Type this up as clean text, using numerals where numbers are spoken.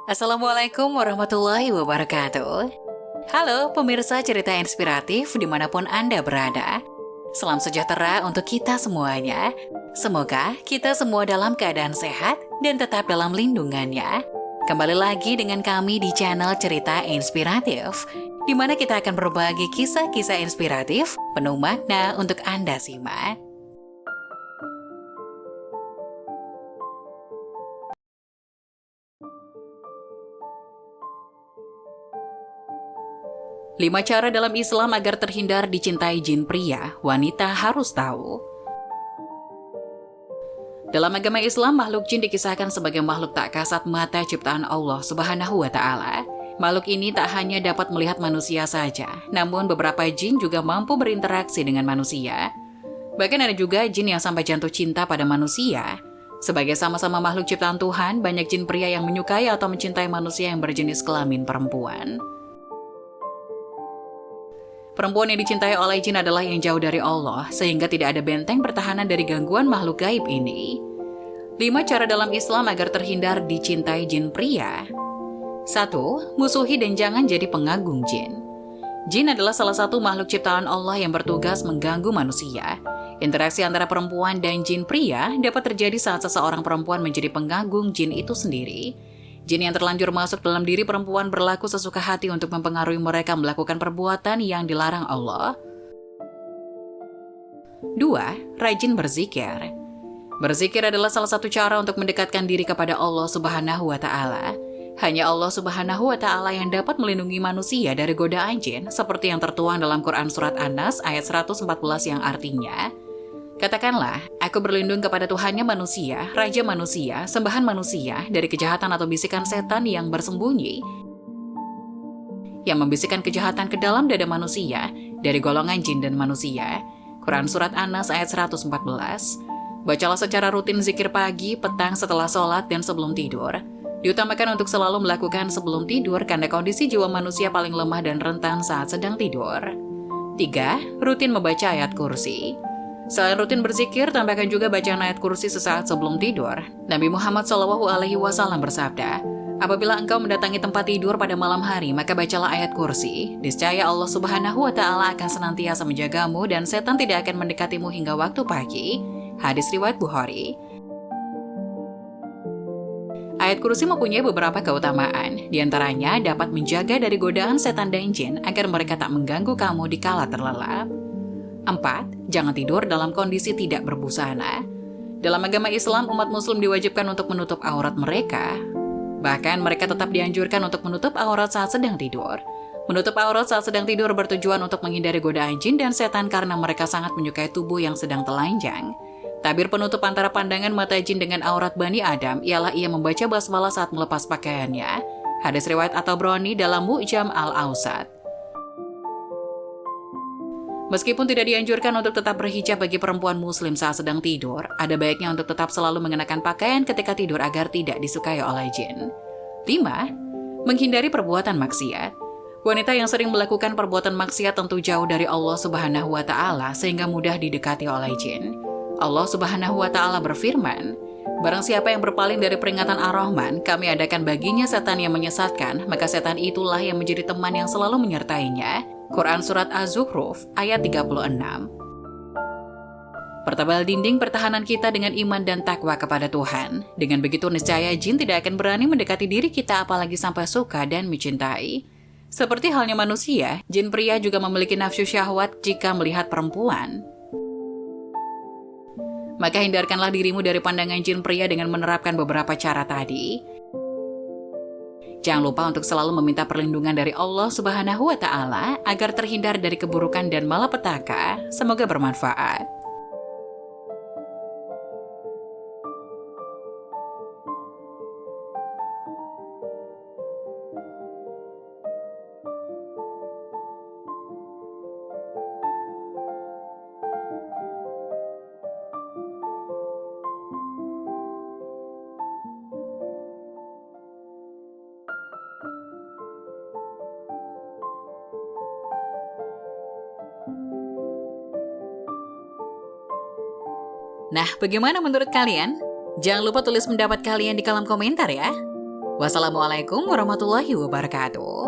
Assalamualaikum warahmatullahi wabarakatuh. Halo pemirsa cerita inspiratif dimanapun Anda berada. Salam sejahtera untuk kita semuanya. Semoga kita semua dalam keadaan sehat dan tetap dalam lindungannya. Kembali lagi dengan kami di channel Cerita Inspiratif, di mana kita akan berbagi kisah-kisah inspiratif penuh makna untuk Anda simak. Lima cara dalam Islam agar terhindar dicintai jin pria, wanita harus tahu. Dalam agama Islam, makhluk jin dikisahkan sebagai makhluk tak kasat mata ciptaan Allah Subhanahu wa Ta'ala. Makhluk ini tak hanya dapat melihat manusia saja, namun beberapa jin juga mampu berinteraksi dengan manusia. Bahkan ada juga jin yang sampai jatuh cinta pada manusia. Sebagai sama-sama makhluk ciptaan Tuhan, banyak jin pria yang menyukai atau mencintai manusia yang berjenis kelamin perempuan. Perempuan yang dicintai oleh jin adalah yang jauh dari Allah, sehingga tidak ada benteng pertahanan dari gangguan makhluk gaib ini. 5 cara dalam Islam agar terhindar dicintai jin pria. 1. Musuhi dan jangan jadi pengagung jin. Jin adalah salah satu makhluk ciptaan Allah yang bertugas mengganggu manusia. Interaksi antara perempuan dan jin pria dapat terjadi saat seseorang perempuan menjadi pengagung jin itu sendiri. Jin yang terlanjur masuk dalam diri perempuan berlaku sesuka hati untuk mempengaruhi mereka melakukan perbuatan yang dilarang Allah. 2. Rajin berzikir. Berzikir adalah salah satu cara untuk mendekatkan diri kepada Allah Subhanahu wa Ta'ala. Hanya Allah Subhanahu wa Ta'ala yang dapat melindungi manusia dari godaan jin, seperti yang tertuang dalam Quran Surat An-Nas ayat 114 yang artinya, katakanlah, aku berlindung kepada Tuhannya manusia, Raja manusia, sembahan manusia, dari kejahatan atau bisikan setan yang bersembunyi, yang membisikkan kejahatan ke dalam dada manusia, dari golongan jin dan manusia. Quran Surat An-Nas ayat 114. Bacalah secara rutin zikir pagi, petang, setelah sholat, dan sebelum tidur. Diutamakan untuk selalu melakukan sebelum tidur karena kondisi jiwa manusia paling lemah dan rentan saat sedang tidur. 3. Rutin membaca ayat kursi. Selain rutin berzikir, tambahkan juga bacaan ayat kursi sesaat sebelum tidur. Nabi Muhammad SAW bersabda, apabila engkau mendatangi tempat tidur pada malam hari, maka bacalah ayat kursi. Niscaya Allah Subhanahu wa Ta'ala akan senantiasa menjagamu dan setan tidak akan mendekatimu hingga waktu pagi. Hadis riwayat Bukhari. Ayat kursi mempunyai beberapa keutamaan, diantaranya dapat menjaga dari godaan setan dan jin agar mereka tak mengganggu kamu di kala terlelap. 4. Jangan tidur dalam kondisi tidak berbusana. Dalam agama Islam, umat muslim diwajibkan untuk menutup aurat mereka. Bahkan mereka tetap dianjurkan untuk menutup aurat saat sedang tidur. Menutup aurat saat sedang tidur bertujuan untuk menghindari godaan jin dan setan karena mereka sangat menyukai tubuh yang sedang telanjang. Tabir penutup antara pandangan mata jin dengan aurat Bani Adam ialah ia membaca basmalah saat melepas pakaiannya. Hadis riwayat At-Tabrani dalam Mu'jam Al-Awsat. Meskipun tidak dianjurkan untuk tetap berhijab bagi perempuan muslim saat sedang tidur, ada baiknya untuk tetap selalu mengenakan pakaian ketika tidur agar tidak disukai oleh jin. 5. Menghindari perbuatan maksiat. Wanita yang sering melakukan perbuatan maksiat tentu jauh dari Allah Subhanahu wa Ta'ala sehingga mudah didekati oleh jin. Allah Subhanahu wa Ta'ala berfirman, barang siapa yang berpaling dari peringatan Ar-Rahman, kami adakan baginya setan yang menyesatkan, maka setan itulah yang menjadi teman yang selalu menyertainya. Quran Surat Az-Zukhruf ayat 36. Pertebal dinding pertahanan kita dengan iman dan takwa kepada Tuhan. Dengan begitu niscaya jin tidak akan berani mendekati diri kita apalagi sampai suka dan mencintai. Seperti halnya manusia, jin pria juga memiliki nafsu syahwat jika melihat perempuan. Maka hindarkanlah dirimu dari pandangan jin pria dengan menerapkan beberapa cara tadi. Jangan lupa untuk selalu meminta perlindungan dari Allah Subhanahu wa Ta'ala agar terhindar dari keburukan dan malapetaka. Semoga bermanfaat. Nah, bagaimana menurut kalian? Jangan lupa tulis pendapat kalian di kolom komentar ya. Wassalamualaikum warahmatullahi wabarakatuh.